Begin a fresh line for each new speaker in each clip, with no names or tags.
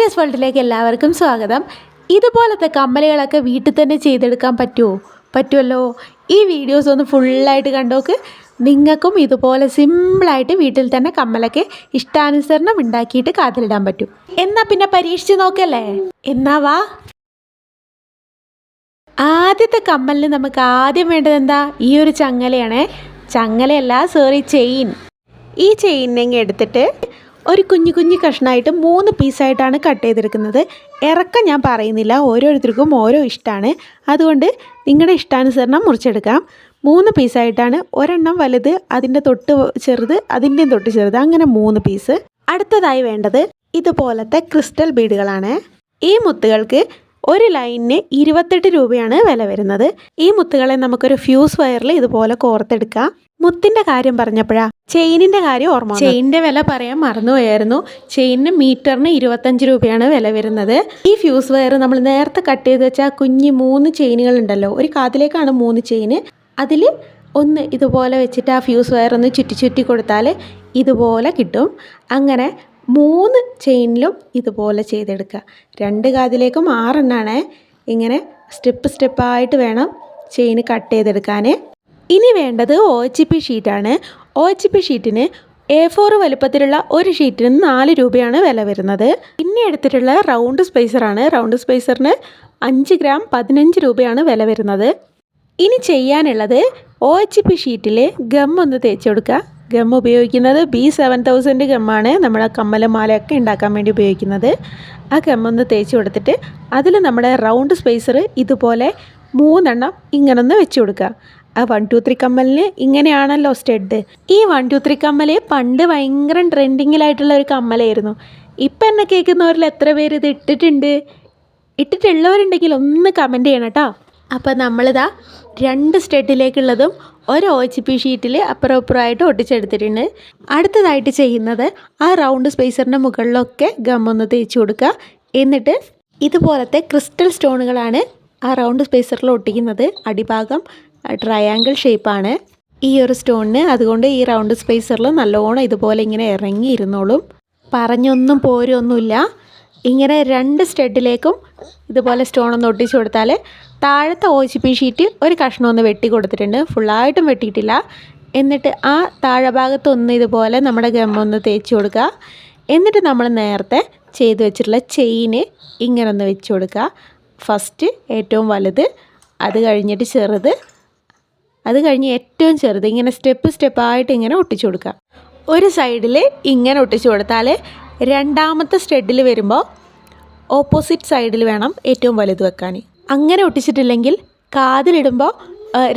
Ideas വേൾഡിലേക്ക് എല്ലാവർക്കും സ്വാഗതം. ഇതുപോലത്തെ കമ്മലുകളൊക്കെ വീട്ടിൽ തന്നെ ചെയ്തെടുക്കാൻ പറ്റുമല്ലോ. ഈ വീഡിയോസ് ഒന്ന് ഫുള്ളായിട്ട് കണ്ടോക്ക്. നിങ്ങൾക്കും ഇതുപോലെ സിമ്പിളായിട്ട് വീട്ടിൽ തന്നെ കമ്മലൊക്കെ ഇഷ്ടാനുസരണം ഉണ്ടാക്കിയിട്ട് കാതിലിടാൻ പറ്റും. എന്നാൽ പിന്നെ പരീക്ഷിച്ച് നോക്കല്ലേ. എന്നാ വാ. ആദ്യത്തെ കമ്മലിന് നമുക്ക് ആദ്യം വേണ്ടത് എന്താ? ഈ ഒരു ചെയിൻ. ഈ ചെയിനിനെ എടുത്തിട്ട് ഒരു കുഞ്ഞു കഷ്ണമായിട്ട് 3 പീസായിട്ടാണ് കട്ട് ചെയ്തെടുക്കുന്നത്. ഇറക്കം ഞാൻ പറയുന്നില്ല, ഓരോരുത്തർക്കും ഓരോ ഇഷ്ടമാണ്. അതുകൊണ്ട് നിങ്ങളുടെ ഇഷ്ടാനുസരണം മുറിച്ചെടുക്കാം. 3 പീസായിട്ടാണ്. ഒരെണ്ണം വലുത്, അതിൻ്റെ തൊട്ട് ചെറുത്, അതിൻ്റെയും തൊട്ട് ചെറുത്, അങ്ങനെ 3 പീസ്. അടുത്തതായി വേണ്ടത് ഇതുപോലത്തെ ക്രിസ്റ്റൽ ബീഡുകളാണ്. ഈ മുത്തുകൾക്ക് ഒരു ലൈനിന് 28 രൂപയാണ് വില വരുന്നത്. ഈ മുത്തുകളെ നമുക്കൊരു ഫ്യൂസ് വയറിൽ ഇതുപോലെ കോർത്തെടുക്കാം. മുത്തിൻ്റെ കാര്യം പറഞ്ഞപ്പോഴാ ചെയിനിൻ്റെ കാര്യം ഓർമ്മ. ചെയിനിൻ്റെ വില പറയാൻ മറന്നുപോയായിരുന്നു. ചെയിനിന് മീറ്ററിന് 25 രൂപയാണ് വില വരുന്നത്. ഈ ഫ്യൂസ് വയർ നമ്മൾ നേരത്തെ കട്ട് ചെയ്ത് വെച്ചാൽ കുഞ്ഞ് 3 ചെയിനുകൾ ഉണ്ടല്ലോ, ഒരു കാതിലേക്കാണ് 3 ചെയിന്. അതിൽ ഒന്ന് ഇതുപോലെ വെച്ചിട്ട് ആ ഫ്യൂസ് വയർ ഒന്ന് ചുറ്റി കൊടുത്താൽ ഇതുപോലെ കിട്ടും. അങ്ങനെ 3 ചെയിനിലും ഇതുപോലെ ചെയ്തെടുക്കുക. 2 കാതിലേക്കും 6 എണ്ണമാണ്. ഇങ്ങനെ സ്റ്റെപ്പായിട്ട് വേണം ചെയിൻ കട്ട് ചെയ്തെടുക്കാൻ. ഇനി വേണ്ടത് OHP ഷീറ്റാണ്. OHP ഷീറ്റിന് A4 വലുപ്പത്തിലുള്ള ഒരു ഷീറ്റിന് 4 രൂപയാണ് വില വരുന്നത്. പിന്നെ എടുത്തിട്ടുള്ള റൗണ്ട് സ്പേസറാണ്. റൗണ്ട് സ്പേസറിന് 5 ഗ്രാം 15 രൂപയാണ് വില വരുന്നത്. ഇനി ചെയ്യാനുള്ളത് OHP ഷീറ്റിൽ ഗം ഒന്ന് തേച്ച് കൊടുക്കുക. ഗം ഉപയോഗിക്കുന്നത് B7000 ഗമ്മാണ്. നമ്മുടെ കമ്മലും മാലയൊക്കെ ഉണ്ടാക്കാൻ വേണ്ടി ഉപയോഗിക്കുന്നത്. ആ ഗം ഒന്ന് തേച്ച് കൊടുത്തിട്ട് അതിൽ നമ്മുടെ റൗണ്ട് സ്പേസർ ഇതുപോലെ 3 എണ്ണം ഇങ്ങനൊന്ന് വെച്ച് കൊടുക്കുക. ആ 1 2 3 കമ്മലിന് ഇങ്ങനെയാണല്ലോ സ്റ്റഡ്. ഈ 1 2 3 കമ്മൽ പണ്ട് ഭയങ്കര ട്രെൻഡിങ്ങിലായിട്ടുള്ള ഒരു കമ്മലായിരുന്നു. ഇപ്പം എന്നെ കേൾക്കുന്നവരിൽ എത്ര പേര് ഇത് ഇട്ടിട്ടുള്ളവരുണ്ടെങ്കിൽ ഒന്ന് കമൻറ്റ് ചെയ്യണം കേട്ടോ. അപ്പോൾ നമ്മളിതാ 2 സ്റ്റഡിലേക്കുള്ളതും ഒരു OHP ഷീറ്റിൽ അപ്പുറമായിട്ട് ഒട്ടിച്ചെടുത്തിട്ടുണ്ട്. അടുത്തതായിട്ട് ചെയ്യുന്നത് ആ റൗണ്ട് സ്പേസറിൻ്റെ മുകളിലൊക്കെ ഗമ്മൊന്ന് തേച്ച് കൊടുക്കുക. എന്നിട്ട് ഇതുപോലത്തെ ക്രിസ്റ്റൽ സ്റ്റോണുകളാണ് ആ റൗണ്ട് സ്പേസറിൽ ഒട്ടിക്കുന്നത്. അടിഭാഗം ട്രയാങ്കിൾ ഷേപ്പാണ് ഈ ഒരു സ്റ്റോണിന്. അതുകൊണ്ട് ഈ റൗണ്ട് സ്പേസറിൽ നല്ലോണം ഇതുപോലെ ഇങ്ങനെ ഇറങ്ങിയിരുന്നോളും. പറഞ്ഞൊന്നും പോരൊന്നുമില്ല. ഇങ്ങനെ 2 സ്റ്റഡിലേക്കും ഇതുപോലെ സ്റ്റോണൊന്ന് ഒട്ടിച്ചു കൊടുത്താൽ താഴത്തെ OHP ഷീറ്റ് ഒരു കഷ്ണം ഒന്ന് വെട്ടി കൊടുത്തിട്ടുണ്ട്. ഫുള്ളായിട്ടും വെട്ടിയിട്ടില്ല. എന്നിട്ട് ആ താഴെ ഭാഗത്തൊന്ന് ഇതുപോലെ നമ്മുടെ ഗമ്മൊന്ന് തേച്ച് കൊടുക്കുക. എന്നിട്ട് നമ്മൾ നേരത്തെ ചെയ്ത് വെച്ചിട്ടുള്ള ചെയിന് ഇങ്ങനെ ഒന്ന് വെച്ച് കൊടുക്കുക. ഫസ്റ്റ് ഏറ്റവും വലുത്, അത് കഴിഞ്ഞിട്ട് ചെറുത്, അത് കഴിഞ്ഞ് ഏറ്റവും ചെറുത്, ഇങ്ങനെ സ്റ്റെപ്പായിട്ട് ഇങ്ങനെ ഒട്ടിച്ചു കൊടുക്കുക. ഒരു സൈഡിൽ ഇങ്ങനെ ഒട്ടിച്ചു കൊടുത്താൽ രണ്ടാമത്തെ സ്റ്റഡിൽ വരുമ്പോൾ ഓപ്പോസിറ്റ് സൈഡിൽ വേണം ഏറ്റവും വലുത് വെക്കാൻ. അങ്ങനെ ഒട്ടിച്ചിട്ടില്ലെങ്കിൽ കാതിലിടുമ്പോൾ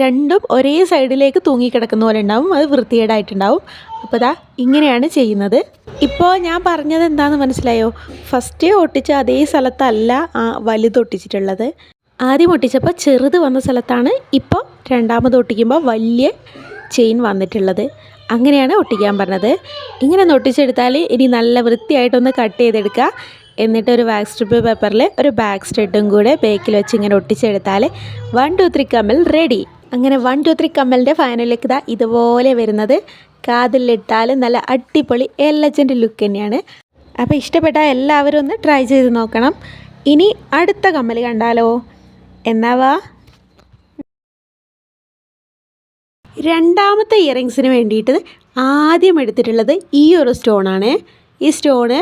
രണ്ടും ഒരേ സൈഡിലേക്ക് തൂങ്ങിക്കിടക്കുന്ന പോലെ ഉണ്ടാവും. അത് വൃത്തികേടായിട്ടുണ്ടാവും. അപ്പോൾ ദാ ഇങ്ങനെയാണ് ചെയ്യുന്നത്. ഇപ്പോൾ ഞാൻ പറഞ്ഞത് എന്താണെന്ന് മനസ്സിലായോ? ഫസ്റ്റ് ഒട്ടിച്ച അതേ സ്ഥലത്തല്ല വലുത് ഒട്ടിച്ചിട്ടുള്ളത്. ആദ്യം ഒട്ടിച്ചപ്പോൾ ചെറുത് വന്ന സ്ഥലത്താണ് ഇപ്പോൾ രണ്ടാമത് ഒട്ടിക്കുമ്പോൾ വലിയ ചെയിൻ വന്നിട്ടുള്ളത്. അങ്ങനെയാണ് ഒട്ടിക്കാൻ പറഞ്ഞത്. ഇങ്ങനെ ഒന്ന് ഒട്ടിച്ചെടുത്താൽ ഇനി നല്ല വൃത്തിയായിട്ടൊന്ന് കട്ട് ചെയ്തെടുക്കുക. എന്നിട്ട് ഒരു വാക്സ് സ്ട്രിപ്പ് പേപ്പറിൽ ഒരു ബാക്ക് സ്റ്റഡും കൂടെ ബേക്കിൽ വെച്ച് ഇങ്ങനെ ഒട്ടിച്ചെടുത്താൽ 1 2 3 കമ്മൽ റെഡി. അങ്ങനെ 1 2 3 കമ്മലിൻ്റെ ഫൈനലിലേക്ക് ഇതാ ഇതുപോലെ വരുന്നത്. കാതിലിട്ടാൽ നല്ല അടിപൊളി എലജൻറ്റ് ലുക്ക് തന്നെയാണ്. അപ്പോൾ ഇഷ്ടപ്പെട്ടാൽ എല്ലാവരും ഒന്ന് ട്രൈ ചെയ്ത് നോക്കണം. ഇനി അടുത്ത കമ്മൽ കണ്ടാലോ? എന്നാവാ. രണ്ടാമത്തെ ഇയറിങ്സിന് വേണ്ടിയിട്ട് ആദ്യം എടുത്തിട്ടുള്ളത് ഈ ഒരു സ്റ്റോണാണ്. ഈ സ്റ്റോണ്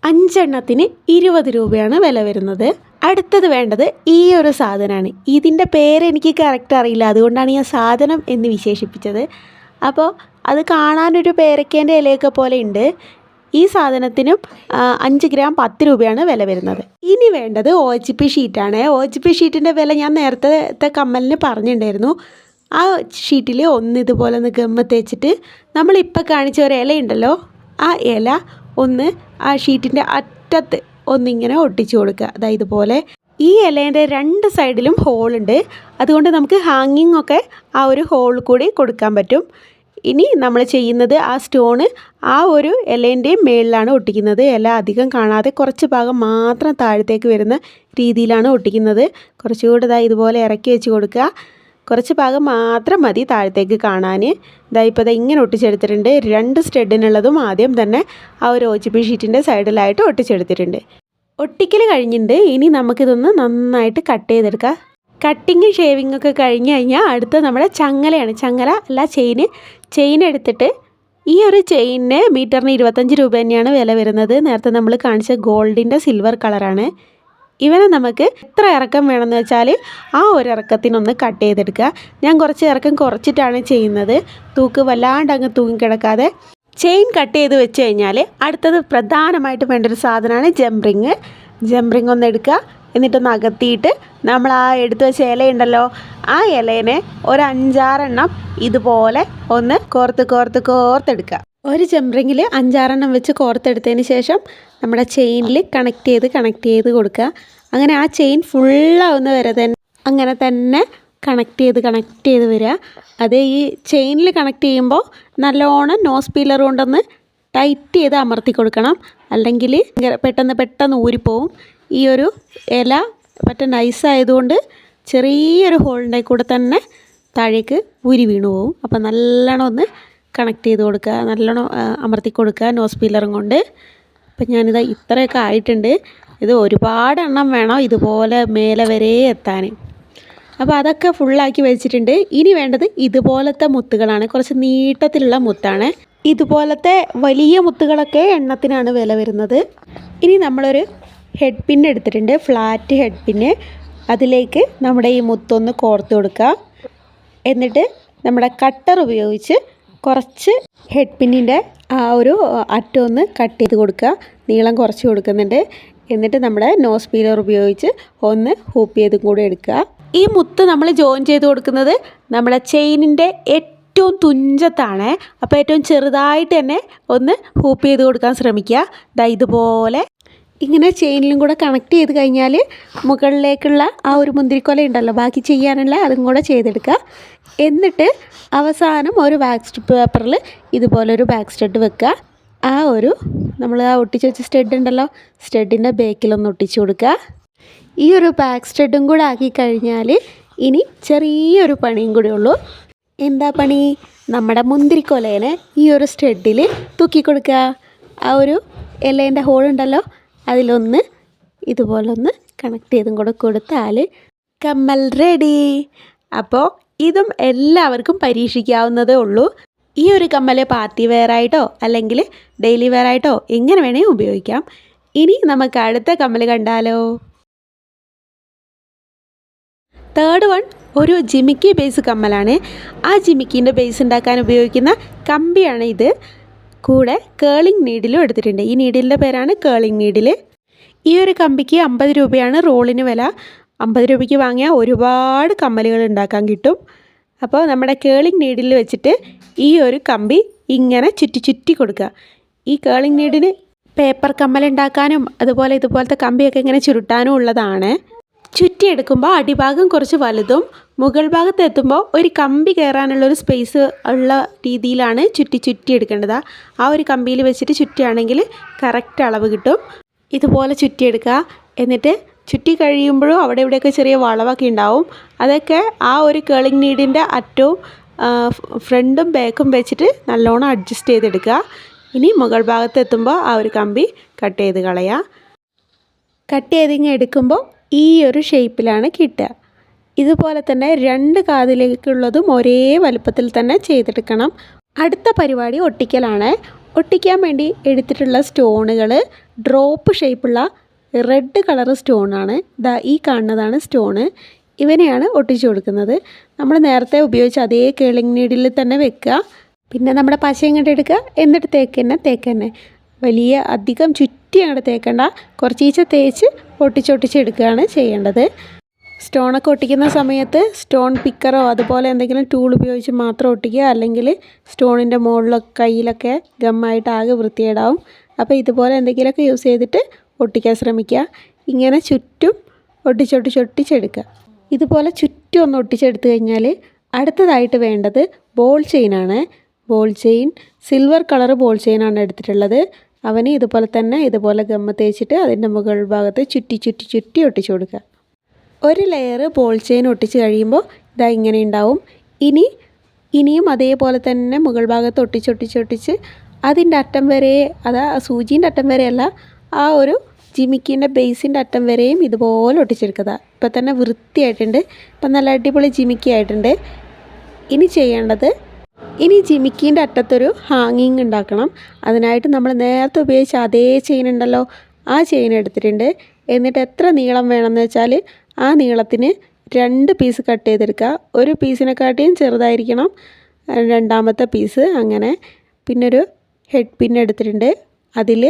5 എണ്ണത്തിന് 20 രൂപയാണ് വില വരുന്നത്. അടുത്തത് വേണ്ടത് ഈ ഒരു സാധനമാണ്. ഇതിൻ്റെ പേര് എനിക്ക് കറക്റ്റ് അറിയില്ല, അതുകൊണ്ടാണ് ഞാൻ സാധനം എന്ന് വിശേഷിപ്പിച്ചത്. അപ്പോൾ അത് കാണാനൊരു പേരക്കേൻ്റെ ഇലയൊക്കെ പോലെ ഉണ്ട്. ഈ സാധനത്തിനും 5 ഗ്രാം 10 രൂപയാണ് വില വരുന്നത്. ഇനി വേണ്ടത് OHP ഷീറ്റാണ്. OHP ഷീറ്റിൻ്റെ വില ഞാൻ നേരത്തെ കമ്മലിന് പറഞ്ഞിട്ടുണ്ടായിരുന്നു. ആ ഷീറ്റിൽ ഒന്ന് ഇതുപോലെ ഒന്ന് ഗമ്മ തേച്ചിട്ട് നമ്മളിപ്പോൾ കാണിച്ച ഒരു ഇലയുണ്ടല്ലോ, ആ ഇല ഒന്ന് ആ ഷീറ്റിൻ്റെ അറ്റത്ത് ഒന്നിങ്ങനെ ഒട്ടിച്ചു കൊടുക്കുക. അതായത് ഇതുപോലെ. ഈ ഇലേൻ്റെ 2 സൈഡിലും ഹോളുണ്ട്. അതുകൊണ്ട് നമുക്ക് ഹാങ്ങിങ് ഒക്കെ ആ ഒരു ഹോൾ കൂടി കൊടുക്കാൻ പറ്റും. ഇനി നമ്മൾ ചെയ്യുന്നത് ആ സ്റ്റോണ് ആ ഒരു ഇലേൻ്റെയും മേളിലാണ് ഒട്ടിക്കുന്നത്. ഇല അധികം കാണാതെ കുറച്ച് ഭാഗം മാത്രം താഴത്തേക്ക് വരുന്ന രീതിയിലാണ് ഒട്ടിക്കുന്നത്. കുറച്ചുകൂടെ ഇതുപോലെ ഇറക്കി വെച്ച് കൊടുക്കുക. കുറച്ച് ഭാഗം മാത്രം മതി താഴത്തേക്ക് കാണാൻ. ഇപ്പോൾ ഇങ്ങനെ ഒട്ടിച്ചെടുത്തിട്ടുണ്ട്. 2 സ്റ്റഡിനുള്ളതും ആദ്യം തന്നെ ആ ഒരു OHP ഷീറ്റിൻ്റെ സൈഡിലായിട്ട് ഒട്ടിച്ചെടുത്തിട്ടുണ്ട്. ഒട്ടിക്കൽ കഴിഞ്ഞിട്ടുണ്ട്. ഇനി നമുക്കിതൊന്ന് നന്നായിട്ട് കട്ട് ചെയ്തെടുക്കാം. കട്ടിങ് ഷേവിംഗ് ഒക്കെ കഴിഞ്ഞ് കഴിഞ്ഞാൽ അടുത്ത നമ്മുടെ ചങ്ങലയാണ്. ചങ്ങല അല്ല, ചെയിൻ എടുത്തിട്ട് ഈ ഒരു ചെയിനിന് മീറ്ററിന് 25 രൂപ തന്നെയാണ് വില വരുന്നത്. നേരത്തെ നമ്മൾ കാണിച്ച ഗോൾഡിൻ്റെ സിൽവർ കളറാണ്. ഇവനെ നമുക്ക് എത്ര ഇറക്കം വേണമെന്ന് വെച്ചാൽ ആ ഒരു ഇറക്കത്തിനൊന്ന് കട്ട് ചെയ്തെടുക്കുക. ഞാൻ കുറച്ച് ഇറക്കം കുറച്ചിട്ടാണ് ചെയ്യുന്നത്, തൂക്ക് വല്ലാണ്ട് അങ്ങ് തൂങ്ങിക്കിടക്കാതെ. ചെയിൻ കട്ട് ചെയ്ത് വെച്ച് കഴിഞ്ഞാൽ അടുത്തത് പ്രധാനമായിട്ട് വേണ്ടൊരു സാധനമാണ് ജംറിങ് ഒന്ന് എടുക്കുക. എന്നിട്ടൊന്ന് അകത്തിയിട്ട് നമ്മൾ ആ എടുത്ത് വെച്ച ഇലയുണ്ടല്ലോ, ആ ഇലേനെ ഒരു 5-6 എണ്ണം ഇതുപോലെ ഒന്ന് കോർത്തെടുക്കുക. ഒരു ജംറിങ്ങിൽ 5-6 എണ്ണം വെച്ച് കോർത്തെടുത്തതിന് ശേഷം നമ്മുടെ ചെയിനിൽ കണക്ട് ചെയ്ത് കൊടുക്കുക. അങ്ങനെ ആ ചെയിൻ ഫുള്ളാവുന്ന വരെ തന്നെ അങ്ങനെ തന്നെ കണക്ട് ചെയ്ത് വരിക. അത് ഈ ചെയിനിൽ കണക്ട് ചെയ്യുമ്പോൾ നല്ലോണം നോസ് പീലർ കൊണ്ടൊന്ന് ടൈറ്റ് ചെയ്ത് അമർത്തി കൊടുക്കണം, അല്ലെങ്കിൽ പെട്ടെന്ന് ഊരിപ്പോവും. ഈ ഒരു ഇല മറ്റേ നൈസായതുകൊണ്ട് ചെറിയൊരു ഹോളിൻ്റെ കൂടെ തന്നെ താഴേക്ക് ഊരി വീണു പോവും. അപ്പോൾ നല്ലോണം ഒന്ന് കണക്ട് ചെയ്ത് കൊടുക്കുക, നല്ലോണം അമർത്തി കൊടുക്കുക നോസ് പീലറും കൊണ്ട്. അപ്പം ഞാനിതാ ഇത്രയൊക്കെ ആയിട്ടുണ്ട്. ഇത് ഒരുപാട് എണ്ണം വേണം ഇതുപോലെ മേലെ വരെ എത്താൻ. അപ്പോൾ അതൊക്കെ ഫുള്ളാക്കി വെച്ചിട്ടുണ്ട്. ഇനി വേണ്ടത് ഇതുപോലത്തെ മുത്തുകളാണ്, കുറച്ച് നീട്ടത്തിലുള്ള മുത്താണ്. ഇതുപോലത്തെ വലിയ മുത്തുകളൊക്കെ എണ്ണത്തിനാണ് വില വരുന്നത്. ഇനി നമ്മളൊരു ഹെഡ് പിൻ എടുത്തിട്ടുണ്ട്, ഫ്ലാറ്റ് ഹെഡ് പിന്ന്. അതിലേക്ക് നമ്മുടെ ഈ മുത്തൊന്ന് കോർത്ത് കൊടുക്കുക. എന്നിട്ട് നമ്മുടെ കട്ടർ ഉപയോഗിച്ച് കുറച്ച് ഹെഡ് പിന്നിൻ്റെ ആ ഒരു അറ്റം ഒന്ന് കട്ട് ചെയ്ത് കൊടുക്കുക. നീളം കുറച്ച് കൊടുക്കുന്നുണ്ട്. എന്നിട്ട് നമ്മുടെ നോസ് പീലർ ഉപയോഗിച്ച് ഒന്ന് ഹൂപ്പ് ചെയ്തും കൂടി എടുക്കുക. ഈ മുത്ത് നമ്മൾ ജോയിൻ ചെയ്ത് കൊടുക്കുന്നത് നമ്മുടെ ചെയിനിൻ്റെ ഏറ്റവും തുഞ്ചത്താണ്. അപ്പോൾ ഏറ്റവും ചെറുതായിട്ട് തന്നെ ഒന്ന് ഹൂപ്പ് ചെയ്ത് കൊടുക്കാൻ ശ്രമിക്കുക. ദാ ഇതുപോലെ ഇങ്ങനെ ചെയിനിലും കൂടെ കണക്ട് ചെയ്ത് കഴിഞ്ഞാൽ മുകളിലേക്കുള്ള ആ ഒരു മുന്തിരിക്കൊല ഉണ്ടല്ലോ, ബാക്കി ചെയ്യാനുള്ള അതും കൂടെ ചെയ്തെടുക്കുക. എന്നിട്ട് അവസാനം ഒരു വാക്സ് പേപ്പറിൽ ഇതുപോലൊരു ബാക്ക് സ്റ്റഡ് വെക്കുക. ആ ഒരു നമ്മൾ ആ ഒട്ടിച്ച് വെച്ച സ്റ്റഡ് ഉണ്ടല്ലോ, സ്റ്റഡിൻ്റെ ബേക്കിലൊന്ന് ഒട്ടിച്ചു കൊടുക്കുക. ഈ ഒരു ബാക്ക് സ്റ്റഡും കൂടെ ആക്കി കഴിഞ്ഞാൽ ഇനി ചെറിയൊരു പണിയും കൂടി ഉള്ളൂ. എന്താ പണി? നമ്മുടെ മുന്തിരിക്കൊലേനെ ഈ ഒരു സ്റ്റഡിൽ തൂക്കി കൊടുക്കുക. ആ ഒരു ഇലേൻ്റെ ഹോളുണ്ടല്ലോ, അതിലൊന്ന് ഇതുപോലൊന്ന് കണക്ട് ചെയ്തും കൂടെ കൊടുത്താൽ കമ്മൽ റെഡി. അപ്പോൾ ഇതും എല്ലാവർക്കും പരീക്ഷിക്കാവുന്നതേ ഉള്ളൂ. ഈ ഒരു കമ്മൽ പാർട്ടി വെയറായിട്ടോ അല്ലെങ്കിൽ ഡെയിലി വെയറായിട്ടോ എങ്ങനെ വേണമെങ്കിൽ ഉപയോഗിക്കാം. ഇനി നമുക്ക് അടുത്ത കമ്മൽ കണ്ടാലോ. തേർഡ് വൺ ഒരു ജിമിക്കി ബേസ് കമ്മലാണ്. ആ ജിമിക്കിൻ്റെ ബേസ് ഉണ്ടാക്കാൻ ഉപയോഗിക്കുന്ന കമ്പിയാണ് ഇത്. കൂടെ കേളിംഗ് നീഡിലും എടുത്തിട്ടുണ്ട്. ഈ നീഡിലിൻ്റെ പേരാണ് കേളിംഗ് നീഡിൽ. ഈ ഒരു കമ്പിക്ക് 50 രൂപയാണ് റോളിന് വില. 50 രൂപയ്ക്ക് വാങ്ങിയാൽ ഒരുപാട് കമ്മലുകൾ ഉണ്ടാക്കാൻ കിട്ടും. അപ്പോൾ നമ്മുടെ കേളിംഗ് നീഡിൽ വെച്ചിട്ട് ഈ ഒരു കമ്പി ഇങ്ങനെ ചുറ്റി കൊടുക്കുക. ഈ കേളിംഗ് നീഡിന് പേപ്പർ കമ്മൽ ഉണ്ടാക്കാനും അതുപോലെ ഇതുപോലത്തെ കമ്പിയൊക്കെ ഇങ്ങനെ ചുരുട്ടാനും ഉള്ളതാണ്. ചുറ്റിയെടുക്കുമ്പോൾ അടിഭാഗം കുറച്ച് വലുതും മുകൾ ഭാഗത്ത് എത്തുമ്പോൾ ഒരു കമ്പി കയറാനുള്ളൊരു സ്പേസ് ഉള്ള രീതിയിലാണ് ചുറ്റി എടുക്കേണ്ടത്. ആ ഒരു കമ്പിയിൽ വെച്ചിട്ട് ചുറ്റുകയാണെങ്കിൽ കറക്റ്റ് അളവ് കിട്ടും. ഇതുപോലെ ചുറ്റിയെടുക്കുക. എന്നിട്ട് ചുറ്റി കഴിയുമ്പോഴും അവിടെ ഇവിടെയൊക്കെ ചെറിയ വളവൊക്കെ ഉണ്ടാവും. അതൊക്കെ ആ ഒരു കേളിംഗ് നീഡിൻ്റെ അറ്റവും ഫ്രണ്ടും ബാക്കും വെച്ചിട്ട് നല്ലോണം അഡ്ജസ്റ്റ് ചെയ്തെടുക്കുക. ഇനി മുകൾ ഭാഗത്ത് എത്തുമ്പോൾ ആ ഒരു കമ്പി കട്ട് ചെയ്ത് കളയുക. കട്ട് ചെയ്തിങ്ങനെ എടുക്കുമ്പോൾ ഈ ഒരു ഷേപ്പിലാണ് കിട്ടുക. ഇതുപോലെ തന്നെ 2 കാതിലേക്കുള്ളതും ഒരേ വലുപ്പത്തിൽ തന്നെ ചെയ്തെടുക്കണം. അടുത്ത പരിപാടി ഒട്ടിക്കലാണ്. ഒട്ടിക്കാൻ വേണ്ടി എടുത്തിട്ടുള്ള സ്റ്റോണുകൾ ഡ്രോപ്പ് ഷേപ്പുള്ള റെഡ് കളർ സ്റ്റോണാണ്. ദാ ഈ കാണുന്നതാണ് സ്റ്റോണ്. ഇവനെയാണ് ഒട്ടിച്ചു കൊടുക്കുന്നത്. നമ്മൾ നേരത്തെ ഉപയോഗിച്ച അതേ കേളിംഗ് നീഡിൽ തന്നെ വെക്കുക. പിന്നെ നമ്മുടെ പശ ഇങ്ങോട്ട് എടുക്കുക. എന്നിട്ട് തേക്കന്നെ വലിയ അധികം ചുറ്റി അങ്ങോട്ട് തേക്കണ്ട, കുറച്ചീച്ച തേച്ച് ഒട്ടിച്ചെടുക്കുകയാണ് ചെയ്യേണ്ടത്. സ്റ്റോണൊക്കെ ഒട്ടിക്കുന്ന സമയത്ത് സ്റ്റോൺ പിക്കറോ അതുപോലെ എന്തെങ്കിലും ടൂൾ ഉപയോഗിച്ച് മാത്രം ഒട്ടിക്കുക. അല്ലെങ്കിൽ സ്റ്റോണിൻ്റെ മുകളിലൊക്കെ കയ്യിലൊക്കെ ഗമ്മായിട്ട് ആകെ വൃത്തികേടാവും. അപ്പോൾ ഇതുപോലെ എന്തെങ്കിലുമൊക്കെ യൂസ് ചെയ്തിട്ട് ഒട്ടിക്കാൻ ശ്രമിക്കുക. ഇങ്ങനെ ചുറ്റും ഒട്ടിച്ചെടുക്കുക. ഇതുപോലെ ചുറ്റും ഒന്ന് ഒട്ടിച്ചെടുത്ത് കഴിഞ്ഞാൽ അടുത്തതായിട്ട് വേണ്ടത് ബോൾ ചെയിനാണ്. Ball chain silver colour ball ചെയിനാണ് എടുത്തിട്ടുള്ളത്. അവന് ഇതുപോലെ തന്നെ ഇതുപോലെ ഗമ്മ തേച്ചിട്ട് അതിൻ്റെ മുകൾ ഭാഗത്ത് ചുറ്റി ഒട്ടിച്ചു കൊടുക്കുക. ഒരു ലെയർ ബോൾ ചെയിൻ ഒട്ടിച്ച് കഴിയുമ്പോൾ ഇതാ ഇങ്ങനെ ഉണ്ടാവും. ഇനിയും അതേപോലെ തന്നെ മുകൾ ഭാഗത്ത് ഒട്ടിച്ച് അതിൻ്റെ അറ്റം വരെ, സൂചീൻ്റെ അറ്റം വരെയല്ല, ആ ഒരു ജിമിക്കീൻ്റെ ബേസിൻ്റെ അറ്റം വരെയും ഇതുപോലെ ഒട്ടിച്ചെടുക്കുക. ഇപ്പോൾ തന്നെ വൃത്തിയായിട്ടുണ്ട്. ഇപ്പം നല്ല അടിപൊളി ജിമിക്കി ആയിട്ടുണ്ട്. ഇനി ചെയ്യേണ്ടത്, ഇനി ജിമിക്കീൻ്റെ അറ്റത്തൊരു ഹാങ്ങിങ് ഉണ്ടാക്കണം. അതിനായിട്ട് നമ്മൾ നേരത്തെ ഉപയോഗിച്ച അതേ ചെയിൻ ഉണ്ടല്ലോ, ആ ചെയിൻ എടുത്തിട്ടുണ്ട്. എന്നിട്ട് എത്ര നീളം വേണമെന്ന് വെച്ചാൽ ആ നീളത്തിന് 2 പീസ് കട്ട് ചെയ്തെടുക്കുക. ഒരു പീസിനെക്കാട്ടിയും ചെറുതായിരിക്കണം രണ്ടാമത്തെ പീസ്. അങ്ങനെ പിന്നെ ഒരു ഹെഡ് പിൻ എടുത്തിട്ടുണ്ട്. അതിൽ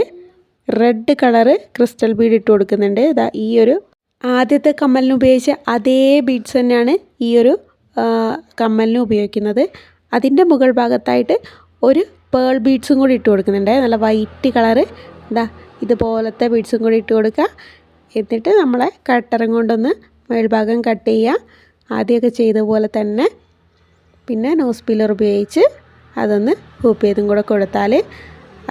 റെഡ് കളറ് ക്രിസ്റ്റൽ ബീഡ് ഇട്ട് കൊടുക്കുന്നുണ്ട്. ഇതാ ഈ ഒരു ആദ്യത്തെ കമ്മലിന് ഉപയോഗിച്ച അതേ ബീഡ്സ് തന്നെയാണ് ഈ ഒരു കമ്മലിന് ഉപയോഗിക്കുന്നത്. അതിൻ്റെ മുകൾ ഭാഗത്തായിട്ട് ഒരു പേൾ ബീഡ്സും കൂടി ഇട്ട് കൊടുക്കുന്നുണ്ട്. നല്ല വൈറ്റ് കളറ് ഇതാ ഇതുപോലത്തെ ബീഡ്സും കൂടി ഇട്ട് കൊടുക്കുക. എന്നിട്ട് നമ്മളെ കട്ടറും കൊണ്ടൊന്ന് മേൽഭാഗം കട്ട് ചെയ്യുക. ആദ്യമൊക്കെ ചെയ്ത പോലെ തന്നെ. പിന്നെ നോസ് പീലർ ഉപയോഗിച്ച് അതൊന്ന് ഹൂപ്പ് ചെയ്തും കൂടെ കൊടുത്താൽ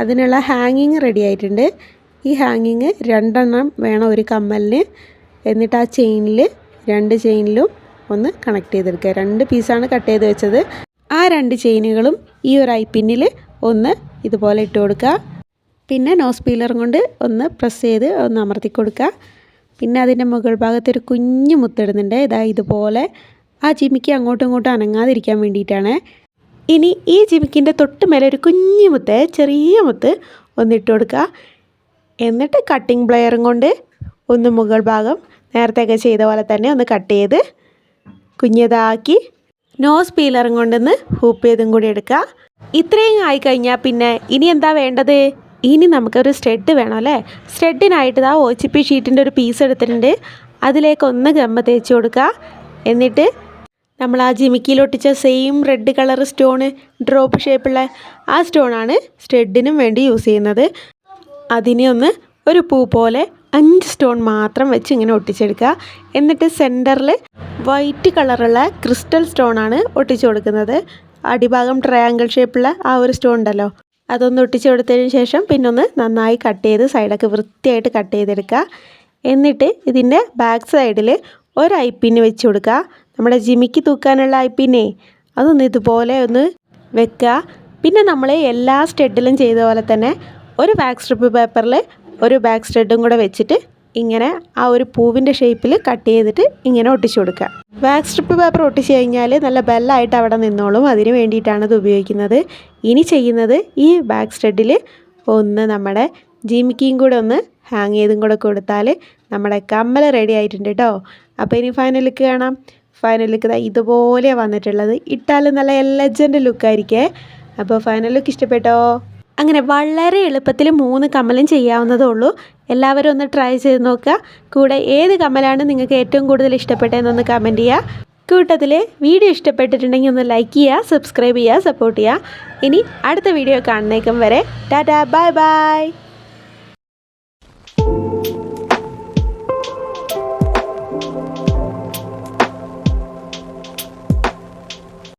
അതിനുള്ള ഹാങ്ങിങ് റെഡി ആയിട്ടുണ്ട്. ഈ ഹാങ്ങിങ് 2 എണ്ണം വേണം ഒരു കമ്മലിന്. എന്നിട്ട് ആ ചെയിനിൽ 2 ചെയിനിലും ഒന്ന് കണക്ട് ചെയ്തെടുക്കുക. 2 പീസാണ് കട്ട് ചെയ്ത് വെച്ചത്. ആ 2 ചെയിനുകളും ഈ ഒരു ഐപ്പിന്നിൽ ഒന്ന് ഇതുപോലെ ഇട്ട് കൊടുക്കുക. പിന്നെ നോസ് പീലറും കൊണ്ട് ഒന്ന് പ്രസ് ചെയ്ത് ഒന്ന് അമർത്തി കൊടുക്കുക. പിന്നെ അതിൻ്റെ മുകൾ ഭാഗത്ത് ഒരു കുഞ്ഞു മുത്തിടുന്നുണ്ട്. ഇതുപോലെ ആ ജിമിക്ക് അങ്ങോട്ടും ഇങ്ങോട്ടും അനങ്ങാതിരിക്കാൻ വേണ്ടിയിട്ടാണ്. ഇനി ഈ ജിമിക്കിൻ്റെ തൊട്ട് മേലെ ഒരു കുഞ്ഞു മുത്ത്, ചെറിയ മുത്ത് ഒന്നിട്ട് കൊടുക്കുക. എന്നിട്ട് കട്ടിംഗ് പ്ലെയറും കൊണ്ട് ഒന്ന് മുകൾ ഭാഗം നേരത്തെയൊക്കെ ചെയ്ത പോലെ തന്നെ ഒന്ന് കട്ട് ചെയ്ത് കുഞ്ഞതാക്കി നോസ് പീലറും കൊണ്ടൊന്ന് ഹൂപ്പ് ചെയ്തും കൂടി എടുക്കുക. ഇത്രയും ആയിക്കഴിഞ്ഞാൽ പിന്നെ ഇനി എന്താ വേണ്ടത്? ഇനി നമുക്കൊരു സ്റ്റഡ് വേണം അല്ലേ? സ്റ്റഡിനായിട്ട് ഇതാ OCP ഷീറ്റിൻ്റെ ഒരു പീസ് എടുത്തിട്ടുണ്ട്. അതിലേക്കൊന്ന് ഗമ്മ തേച്ച് കൊടുക്കുക. എന്നിട്ട് നമ്മൾ ആ ജിമിക്കിയിലൊട്ടിച്ച same red colour stone, drop ഷേപ്പുള്ള ആ സ്റ്റോണാണ് സ്റ്റഡിനും വേണ്ടി യൂസ് ചെയ്യുന്നത്. അതിനെ ഒന്ന് ഒരു പൂ പോലെ 5 സ്റ്റോൺ മാത്രം വെച്ച് ഇങ്ങനെ ഒട്ടിച്ചെടുക്കുക. എന്നിട്ട് സെൻറ്ററിൽ വൈറ്റ് കളറുള്ള ക്രിസ്റ്റൽ സ്റ്റോണാണ് ഒട്ടിച്ചു കൊടുക്കുന്നത്. അടിഭാഗം ട്രയാങ്കിൾ ഷേപ്പുള്ള ആ ഒരു സ്റ്റോൺ ഉണ്ടല്ലോ, അതൊന്ന് ഒട്ടിച്ചു കൊടുത്തതിന് ശേഷം പിന്നെ ഒന്ന് നന്നായി കട്ട് ചെയ്ത് സൈഡൊക്കെ വൃത്തിയായിട്ട് കട്ട് ചെയ്തെടുക്കുക. എന്നിട്ട് ഇതിൻ്റെ ബാക്ക് സൈഡിൽ ഒരു ഐപ്പിന് വെച്ച് കൊടുക്കുക. നമ്മുടെ ജിമിക്ക് തൂക്കാനുള്ള ഐപ്പിനെ അതൊന്ന് ഇതുപോലെ ഒന്ന് വെക്കുക. പിന്നെ നമ്മൾ എല്ലാ സ്റ്റഡിലും ചെയ്ത പോലെ തന്നെ ഒരു ബാക്ക് സ്ട്രിപ്പ് പേപ്പറിൽ ഒരു ബാക്ക് സ്റ്റഡും കൂടെ വെച്ചിട്ട് ഇങ്ങനെ ആ ഒരു പൂവിൻ്റെ ഷേപ്പിൽ കട്ട് ചെയ്തിട്ട് ഇങ്ങനെ ഒട്ടിച്ചു കൊടുക്കുക. ബാക്ക് സ്ട്രിപ്പ് പേപ്പർ ഒട്ടിച്ച് കഴിഞ്ഞാൽ നല്ല ബെല്ലായിട്ട് അവിടെ നിന്നോളും. അതിന് വേണ്ടിയിട്ടാണ് ഇത് ഉപയോഗിക്കുന്നത്. ഇനി ചെയ്യുന്നത് ഈ ബാക്ക് സ്റ്റഡിൽ ഒന്ന് നമ്മുടെ ജിമിക്കിയും കൂടെ ഒന്ന് ഹാങ് ചെയ്തും കൂടെ കൊടുത്താൽ നമ്മുടെ കമ്മൽ റെഡി ആയിട്ടുണ്ട് കേട്ടോ. അപ്പോൾ ഇനി ഫൈനൽ ലുക്ക് കാണാം. ഫൈനൽ ലുക്ക് ഇതുപോലെയാണ് വന്നിട്ടുള്ളത്. ഇട്ടാലും നല്ല ലെജൻഡ് ലുക്കായിരിക്കേ. അപ്പോൾ ഫൈനൽ ലുക്ക് ഇഷ്ടപ്പെട്ടോ? അങ്ങനെ വളരെ എളുപ്പത്തിൽ 3 കമ്മലും ചെയ്യാവുന്നതേ ഉള്ളൂ. എല്ലാവരും ഒന്ന് ട്രൈ ചെയ്ത് നോക്കുക. കൂടെ ഏത് കമ്മലാണ് നിങ്ങൾക്ക് ഏറ്റവും കൂടുതൽ ഇഷ്ടപ്പെട്ടതെന്നൊന്ന് കമൻറ്റ് ചെയ്യുക. കൂട്ടത്തിൽ വീഡിയോ ഇഷ്ടപ്പെട്ടിട്ടുണ്ടെങ്കിൽ ഒന്ന് ലൈക്ക് ചെയ്യുക, സബ്സ്ക്രൈബ് ചെയ്യുക, സപ്പോർട്ട് ചെയ്യുക. ഇനി അടുത്ത വീഡിയോ കാണുന്നേക്കും വരെ ടാറ്റാ, ബൈ ബൈ.